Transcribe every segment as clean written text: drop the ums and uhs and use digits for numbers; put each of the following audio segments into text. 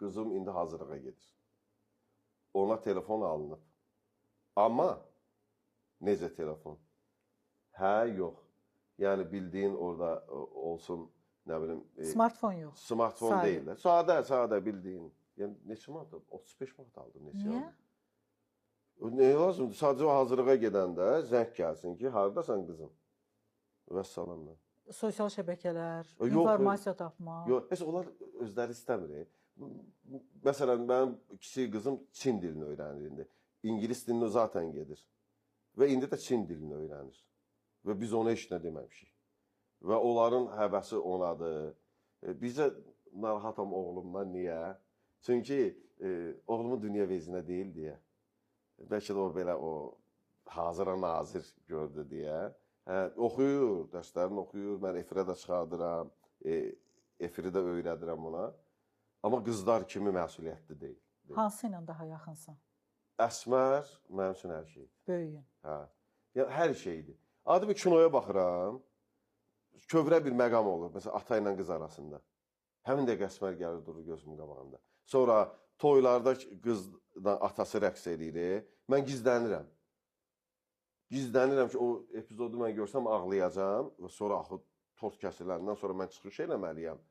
qızım indi hazırlığa gedir. Ona telefon alınıb. Amma necə telefon? Hə, yox. Yəni bildiyin orada olsun, nə bilim... Smartfon yox. Smartfon deyil də. Sadə bildiyin. Yəni neçə manat? 35 manat aldım. Niyə? Ne lazımdır? Sadəcə o hazırlığa gedəndə zəng gəlsin ki, haradasan qızım? Vəssalamla. Sosial şəbəkələr, Yox, informasiya tapmaq. Yox, heç onlar özləri istəmir. Məsələn, mənim kiçik qızım Çin dilini öyrənir indi. İngilis dilini zaten gedir. Və indi də Çin dilini öyrənir. Və biz ona heç nə deməmişik. Və onların həvəsi onadır. Bizə narahatam oğlumdan, niyə? Çünki oğlumu dünya vezinə deyil deyə. Bəlkə də o belə hazıra nazir gördü deyə. Oxuyur, dərslərini oxuyur, mən efirə də çıxardıram, efiri də öyrədirəm ona. Amma qızlar kimi məsuliyyətli deyil. Hansı ilə daha yaxınsan? Əsmər mənim üçün hər şeydir. Böyüyün. Yəni, hər şeydir. Adi bir kinoya baxıram, kövrə bir məqam olur, məsələn, ata ilə qız arasında. Həmin dəqiqə Əsmər gəlir, durur gözümün qabağında. Sonra toylarda qızla atası rəqs edir, mən gizlənirəm. Gizlənirəm ki, o epizodu mən görsəm ağlayacam və sonra axı tort kəsiləndən sonra mən çıxış eləməliyəm.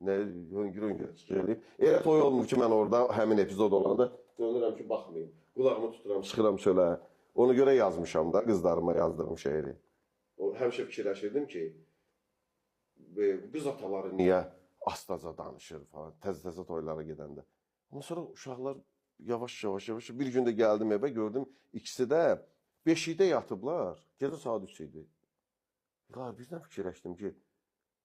Nə, höngür-höngür çıxırım. Elə toy olmur ki, mən orada həmin epizod olanda dönürəm ki, baxmayayım. Qulağımı tuturam, çıxıram çölə. Ona görə yazmışam da, qızlarıma yazdığım şeiri. Həmişə fikirləşirdim ki, qız ataları niyə astaca danışır falan, təzə-təzə toylara gedəndə. Ondan sonra uşaqlar yavaş-yavaş bir gün də gəldim evə, gördüm ikisi də beşikdə yatıblar. Gecə saat 3 idi. Birdən fikirləşdim ki,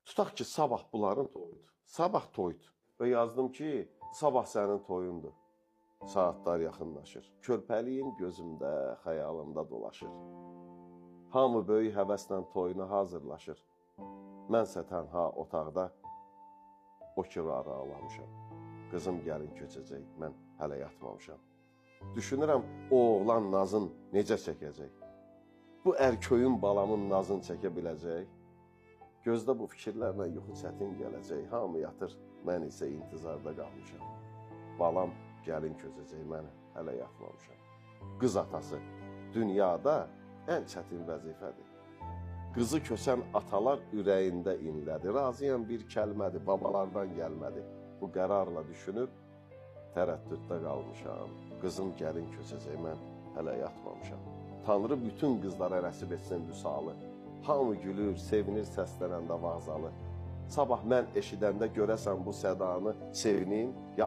tutaq ki, sabah bunların toyudur. Sabah toydur. Və yazdım ki, sabah sənin toyundur. Saatlar yaxınlaşır. Körpəliyin gözümdə, xəyalımda dolaşır. Hamı böyük həvəslə toyuna hazırlaşır. Mənsə tənha otaqda o kirarı alamışam. Qızım gəlin köçəcək, mən hələ yatmamışam. Düşünürəm, o oğlan nazın necə çəkəcək? Bu ərköyün balamın nazını çəkə biləcək? Gözdə bu fikirlərlə yuxu çətin gələcək. Hamı yatır, mən isə intizarda qalmışam. Balam gəlin köçəcək, mən hələ yatmamışam. Qız atası dünyada ən çətin vəzifədir. Qızı kösən atalar ürəyində inlədi. Razıyam bir kəlmədir, babalardan gəlmədi. Bu qərarla düşünüb tərəddüddə qalmışam. Qızım gəlin köçəcək, mən hələ yatmamışam. Tanrı bütün qızlara nəsib etsin vüsalı. Hamı gülür, sevinir səslənəndə vağzalı. Sabah mən eşidəndə görəsən bu sədanı sevinim.